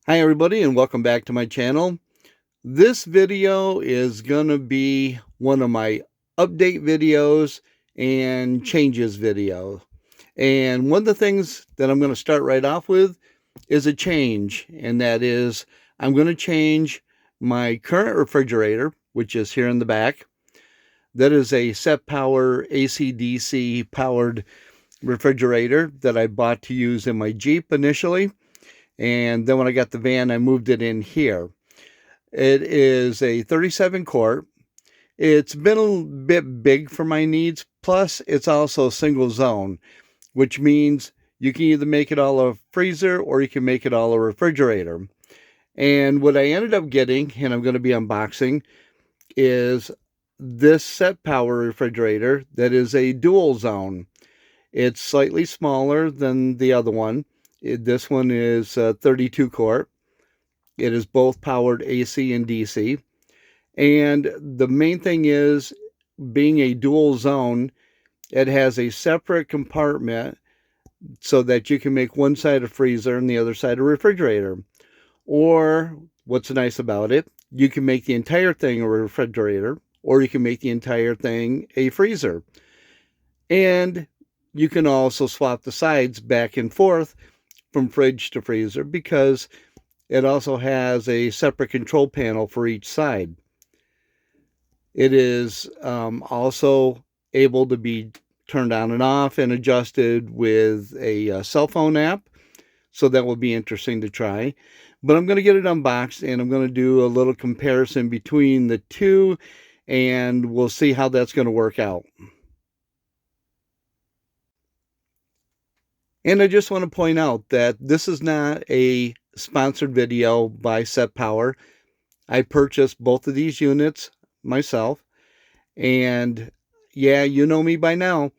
Hi everybody, and welcome back to my channel. This video is gonna be one of my update videos and changes video. And one of the things that I'm going to start right off with is a change, and that is I'm going to change my current refrigerator, which is here in the back. That is a Setpower AC/DC powered refrigerator that I bought to use in my Jeep initially. And then when I got the van, I moved it in here. It is a 37 quart. It's been a bit big for my needs. Plus, it's also single zone, which means you can either make it all a freezer or you can make it all a refrigerator. And what I ended up getting, and I'm going to be unboxing, is this Setpower refrigerator that is a dual zone. It's slightly smaller than the other one. This one is 32 quart. It is both powered AC and DC. And the main thing is, being a dual zone, it has a separate compartment so that you can make one side a freezer and the other side a refrigerator. Or what's nice about it, you can make the entire thing a refrigerator, or you can make the entire thing a freezer. And you can also swap the sides back and forth from fridge to freezer, because it also has a separate control panel for each side. It is also able to be turned on and off and adjusted with a cell phone app, so that will be interesting to try. But I'm going to get it unboxed, and I'm going to do a little comparison between the two, and we'll see how that's going to work out. And I just want to point out that this is not a sponsored video by Setpower. I purchased both of these units myself. And yeah, you know me by now.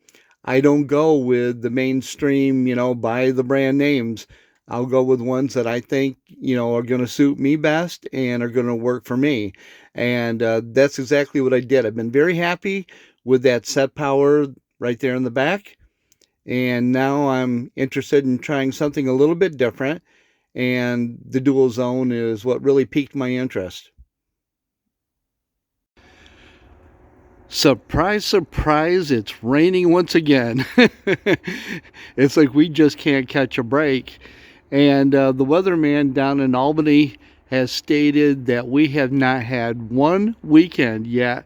I don't go with the mainstream, buy the brand names. I'll go with ones that I think, are going to suit me best and are going to work for me. And that's exactly what I did. I've been very happy with that Setpower right there in the back. And now I'm interested in trying something a little bit different, and the dual zone is what really piqued my interest. Surprise, surprise, it's raining once again. It's like we just can't catch a break. And the weatherman down in Albany has stated that we have not had one weekend yet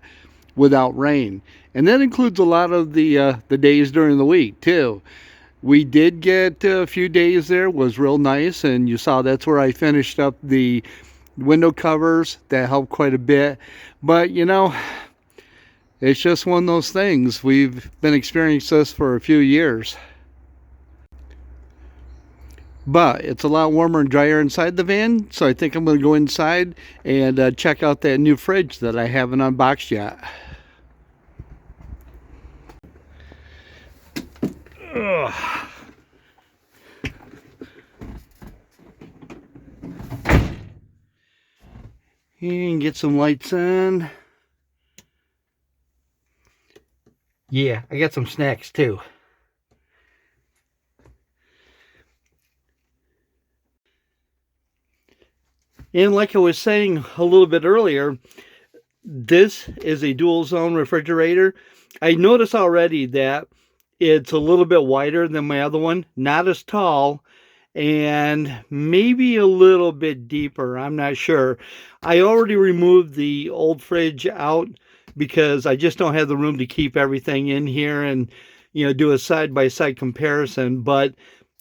without rain. And that includes a lot of the days during the week too. We did get a few days there, was real nice, and you saw that's where I finished up the window covers. That helped quite a bit. But it's just one of those things. We've been experiencing this for a few years. But it's a lot warmer and drier inside the van, so I think I'm going to go inside and check out that new fridge that I haven't unboxed yet. Ugh. And get some lights on. Yeah, I got some snacks too. And like I was saying a little bit earlier, this is a dual zone refrigerator. I noticed already that it's a little bit wider than my other one, not as tall, and maybe a little bit deeper. I'm not sure. I already removed the old fridge out because I just don't have the room to keep everything in here and do a side-by-side comparison. But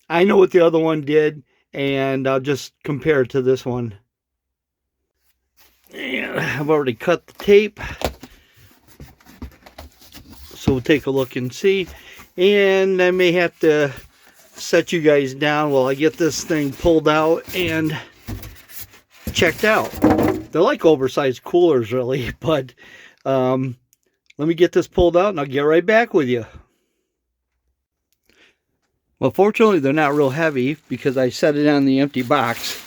I know what the other one did, and I'll just compare it to this one. And I've already cut the tape, so we'll take a look and see. And I may have to set you guys down while I get this thing pulled out and checked out. They're like oversized coolers, really, but let me get this pulled out and I'll get right back with you. Well, fortunately, they're not real heavy because I set it on the empty box.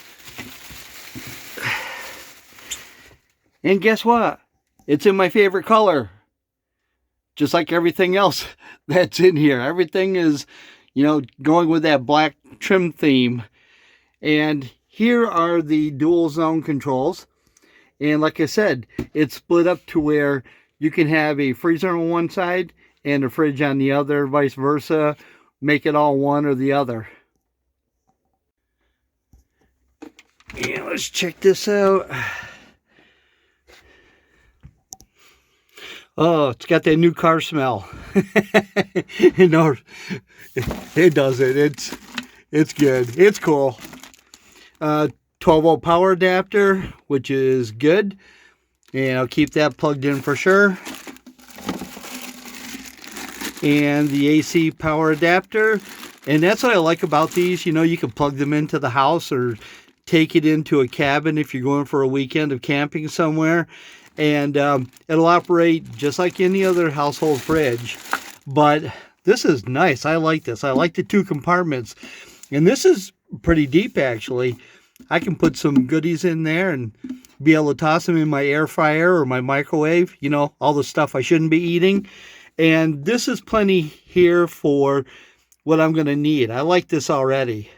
And guess what? It's in my favorite color. Just like everything else that's in here. Everything is, going with that black trim theme. And here are the dual zone controls. And like I said, it's split up to where you can have a freezer on one side and a fridge on the other, vice versa. Make it all one or the other. And let's check this out. Oh, it's got that new car smell. You know, it does it. It's good. It's cool. 12-volt power adapter, which is good. And I'll keep that plugged in for sure. And the AC power adapter. And that's what I like about these. You know, you can plug them into the house or take it into a cabin if you're going for a weekend of camping somewhere. And it'll operate just like any other household fridge. But this is nice. I like this. I like the two compartments. And this is pretty deep, actually. I can put some goodies in there and be able to toss them in my air fryer or my microwave. You know, all the stuff I shouldn't be eating. And this is plenty here for what I'm going to need. I like this already.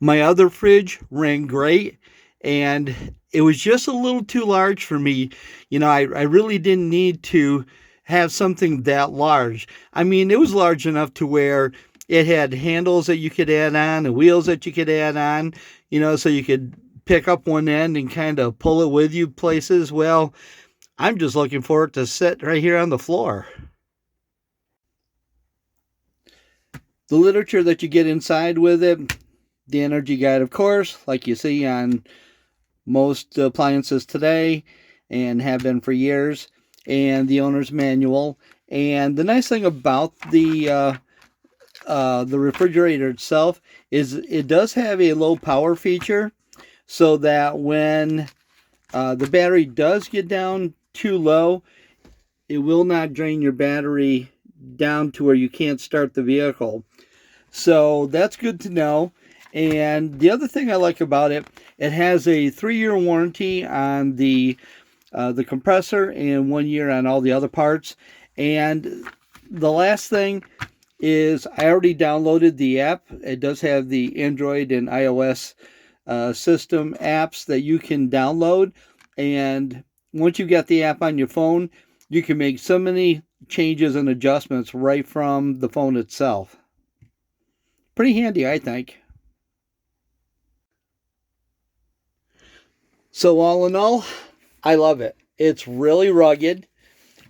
My other fridge ran great. And it was just a little too large for me. You know, I really didn't need to have something that large. I mean, it was large enough to where it had handles that you could add on and wheels that you could add on, you know, so you could pick up one end and kind of pull it with you places. Well, I'm just looking for it to sit right here on the floor. The literature that you get inside with it, the energy guide, of course, like you see on most appliances today and have been for years, and the owner's manual. And the nice thing about the refrigerator itself is it does have a low power feature, so that when the battery does get down too low, it will not drain your battery down to where you can't start the vehicle. So that's good to know. And the other thing I like about it, it has a 3-year warranty on the compressor and 1 year on all the other parts. And the last thing is I already downloaded the app. It does have the Android and iOS system apps that you can download. And once you've got the app on your phone, you can make so many changes and adjustments right from the phone itself. Pretty handy, I think. So all in all, I love it. It's really rugged.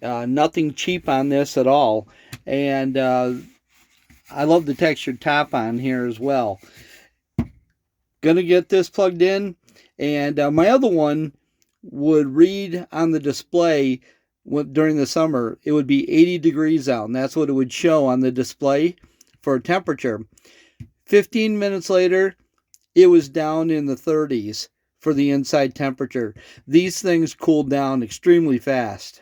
Nothing cheap on this at all. And I love the textured top on here as well. Gonna get this plugged in. And my other one would read on the display during the summer. It would be 80 degrees out. And that's what it would show on the display for temperature. 15 minutes later, it was down in the 30s. For the inside temperature. These things cool down extremely fast.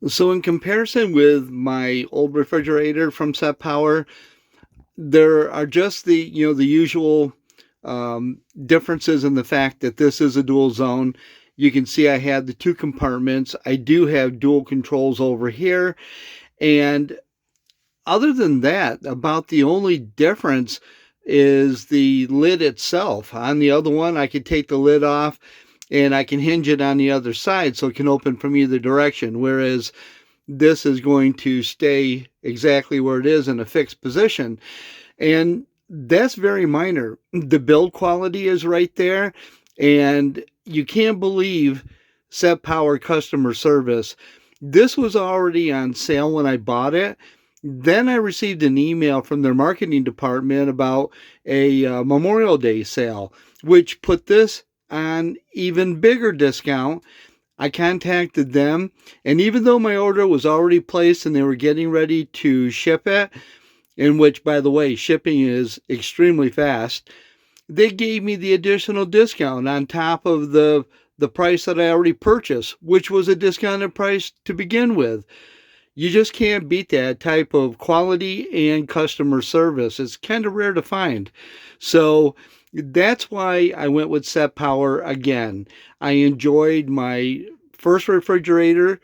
So in comparison with my old refrigerator from Setpower, there are just the usual differences in the fact that this is a dual zone. You can see I have the two compartments. I do have dual controls over here. And other than that, about the only difference is the lid itself. On the other one, I could take the lid off and I can hinge it on the other side so it can open from either direction, whereas this is going to stay exactly where it is in a fixed position. And that's very minor. The build quality is right there, and you can't believe Setpower customer service. This was already on sale when I bought it. Then I received an email from their marketing department about a Memorial Day sale, which put this on even bigger discount. I contacted them, and even though my order was already placed and they were getting ready to ship it, in which, by the way, shipping is extremely fast, they gave me the additional discount on top of the price that I already purchased, which was a discounted price to begin with. You just can't beat that type of quality and customer service. It's kind of rare to find. So that's why I went with Setpower again. I enjoyed my first refrigerator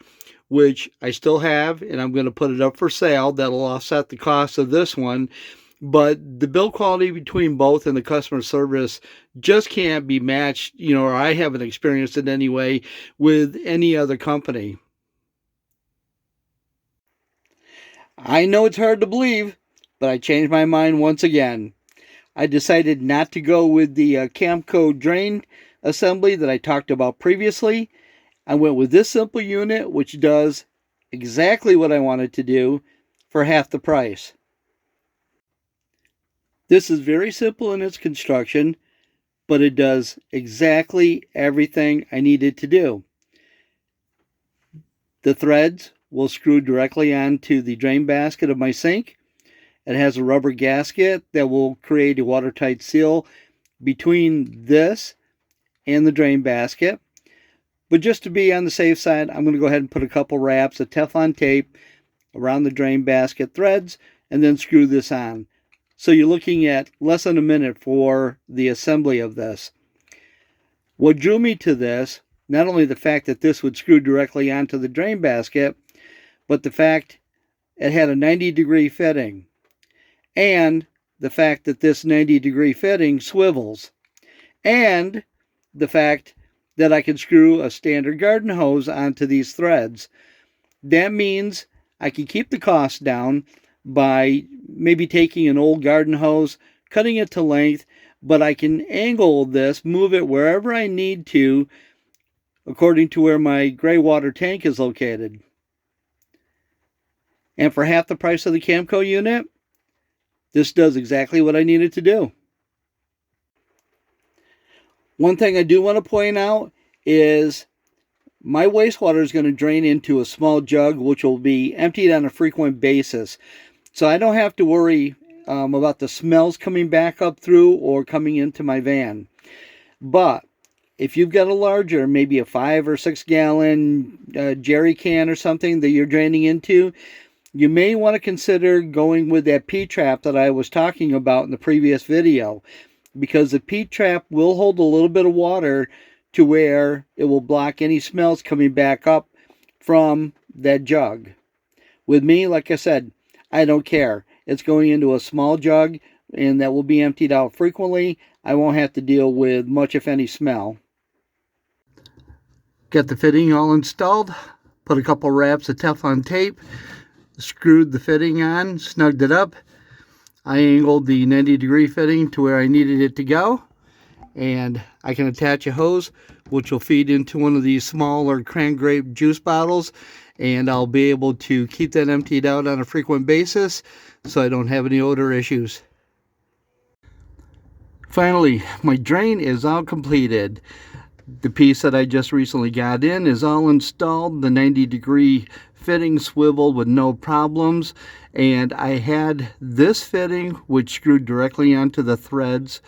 which I still have, and I'm going to put it up for sale. That'll offset the cost of this one. But the build quality between both and the customer service just can't be matched, or I haven't experienced it anyway, with any other company. I know it's hard to believe, but I changed my mind once again. I decided not to go with the Camco drain assembly that I talked about previously. I went with this simple unit, which does exactly what I wanted to do for half the price. This is very simple in its construction, but it does exactly everything I needed to do. The threads will screw directly onto the drain basket of my sink. It has a rubber gasket that will create a watertight seal between this and the drain basket. But just to be on the safe side, I'm going to go ahead and put a couple wraps of Teflon tape around the drain basket threads and then screw this on. So you're looking at less than a minute for the assembly of this. What drew me to this, not only the fact that this would screw directly onto the drain basket, but the fact it had a 90-degree fitting, and the fact that this 90-degree fitting swivels, and the fact that I can screw a standard garden hose onto these threads. That means I can keep the cost down by maybe taking an old garden hose, cutting it to length, but I can angle this, move it wherever I need to, according to where my gray water tank is located. And for half the price of the Camco unit, this does exactly what I needed to do. One thing I do want to point out is my wastewater is going to drain into a small jug, which will be emptied on a frequent basis. So I don't have to worry about the smells coming back up through or coming into my van. But if you've got a larger, maybe a 5 or 6 gallon jerry can or something that you're draining into, you may want to consider going with that P-trap that I was talking about in the previous video, because the P-trap will hold a little bit of water to where it will block any smells coming back up from that jug. With me, like I said, I don't care. It's going into a small jug, and that will be emptied out frequently. I won't have to deal with much, if any, smell. Got the fitting all installed. Put a couple wraps of Teflon tape. Screwed the fitting on, snugged it up. I angled the 90-degree fitting to where I needed it to go. And I can attach a hose, which will feed into one of these smaller cran grape juice bottles. And I'll be able to keep that emptied out on a frequent basis so I don't have any odor issues. Finally, my drain is all completed. The piece that I just recently got in is all installed. The 90-degree fitting swiveled with no problems. And I had this fitting, which screwed directly onto the threads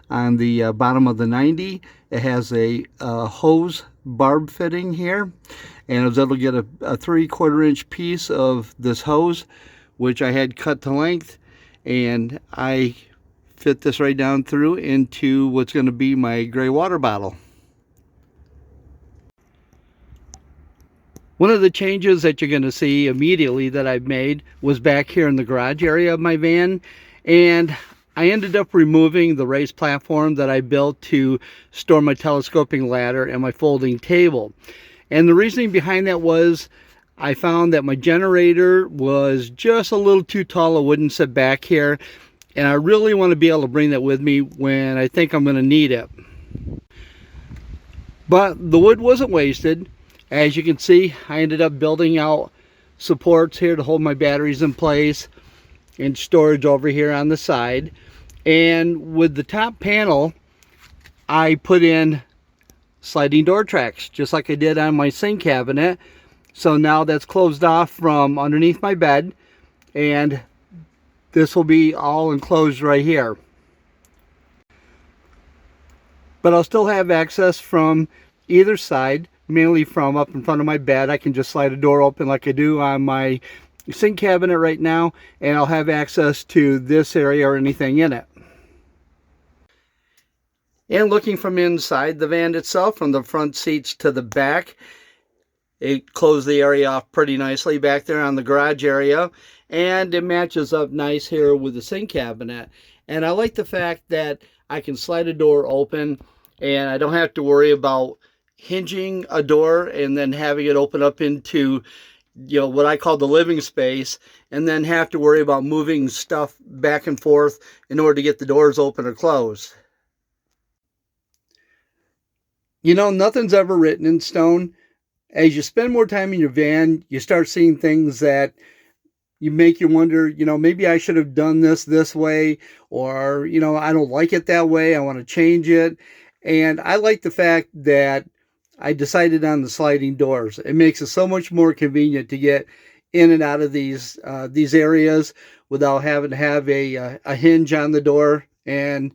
on the bottom of the 90. It has a hose barb fitting here, and I was able to get a 3/4 inch piece of this hose, which I had cut to length, and I fit this right down through into what's going to be my gray water bottle. One of the changes that you're going to see immediately that I've made was back here in the garage area of my van, and I ended up removing the raised platform that I built to store my telescoping ladder and my folding table. And the reasoning behind that was I found that my generator was just a little too tall. It wouldn't sit back here, and I really want to be able to bring that with me when I think I'm going to need it. But the wood wasn't wasted. As you can see, I ended up building out supports here to hold my batteries in place, and storage over here on the side. And with the top panel, I put in sliding door tracks, just like I did on my sink cabinet. So now that's closed off from underneath my bed, and this will be all enclosed right here. But I'll still have access from either side, mainly from up in front of my bed. I can just slide a door open like I do on my sink cabinet right now, and I'll have access to this area or anything in it. And looking from inside the van itself, from the front seats to the back, It closed the area off pretty nicely back there on the garage area, and it matches up nice here with the sink cabinet. And I like the fact that I can slide a door open and I don't have to worry about hinging a door and then having it open up into, you know, what I call the living space, and then have to worry about moving stuff back and forth in order to get the doors open or closed. You know, nothing's ever written in stone. As you spend more time in your van, you start seeing things that you make you wonder, you know, maybe I should have done this way, or, you know, I don't like it that way. I want to change it. And I like the fact that I decided on the sliding doors. It makes it so much more convenient to get in and out of these areas without having to have a hinge on the door and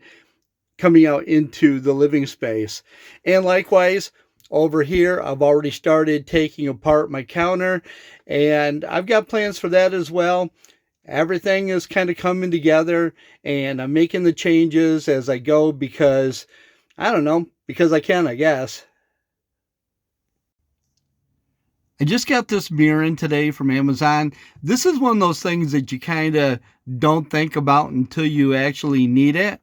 coming out into the living space. And likewise, over here, I've already started taking apart my counter, and I've got plans for that as well. Everything is kind of coming together, and I'm making the changes as I go because, I don't know, because I can, I guess. I just got this mirror in today from Amazon. This is one of those things that you kind of don't think about until you actually need it.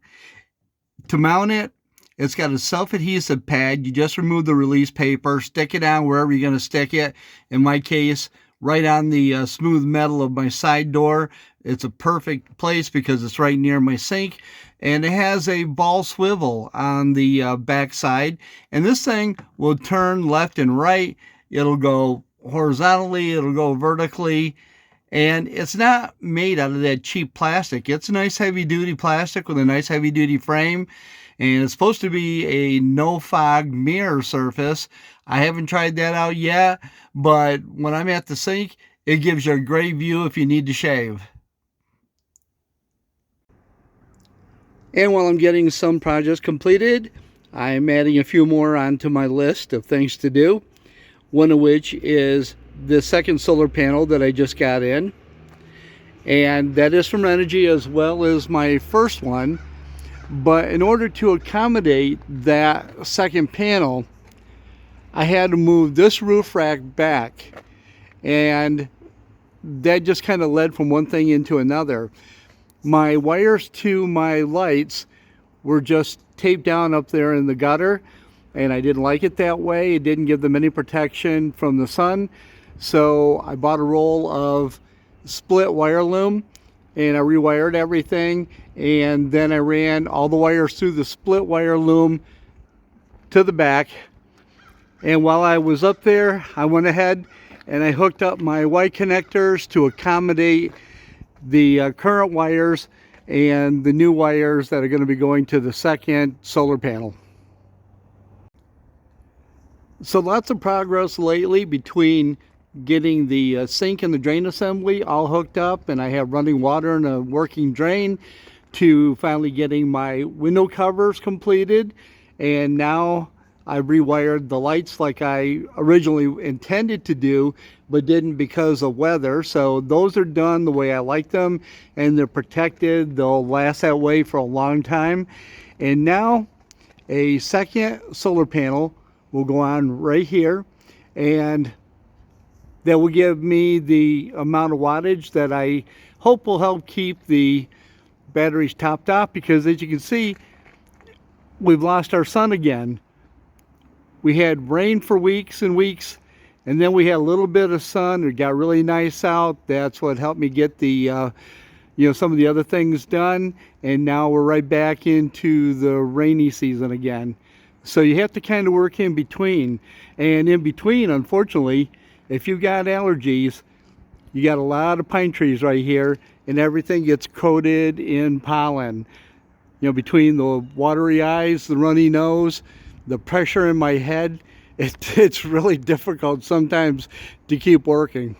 To mount it, it's got a self-adhesive pad. You just remove the release paper, stick it on wherever you're going to stick it. In my case, right on the smooth metal of my side door. It's a perfect place because it's right near my sink. And it has a ball swivel on the back side. And this thing will turn left and right. It'll go horizontally, it'll go vertically, and it's not made out of that cheap plastic. It's a nice heavy-duty plastic with a nice heavy-duty frame, and it's supposed to be a no-fog mirror surface. I haven't tried that out yet, but when I'm at the sink, it gives you a great view if you need to shave. And while I'm getting some projects completed, I'm adding a few more onto my list of things to do. One of which is the second solar panel that I just got in, and that is from Renogy as well as my first one. But in order to accommodate that second panel, I had to move this roof rack back, and that just kind of led from one thing into another. My wires to my lights were just taped down up there in the gutter, and I didn't like it that way. It didn't give them any protection from the sun. So I bought a roll of split wire loom, and I rewired everything, and then I ran all the wires through the split wire loom to the back. And while I was up there, I went ahead and I hooked up my Y connectors to accommodate the current wires and the new wires that are going to be going to the second solar panel. So lots of progress lately between getting the sink and the drain assembly all hooked up, and I have running water and a working drain, to finally getting my window covers completed. And now I've rewired the lights like I originally intended to do, but didn't because of weather. So those are done the way I like them, and they're protected. They'll last that way for a long time. And now a second solar panel will go on right here, and that will give me the amount of wattage that I hope will help keep the batteries topped off, because as you can see, we've lost our sun again. We had rain for weeks and weeks, and then we had a little bit of sun. It got really nice out. That's what helped me get the some of the other things done, and now we're right back into the rainy season again. So you have to kind of work in between. And in between, unfortunately, if you've got allergies, you got a lot of pine trees right here, and everything gets coated in pollen. You know, between the watery eyes, the runny nose, the pressure in my head, it's really difficult sometimes to keep working.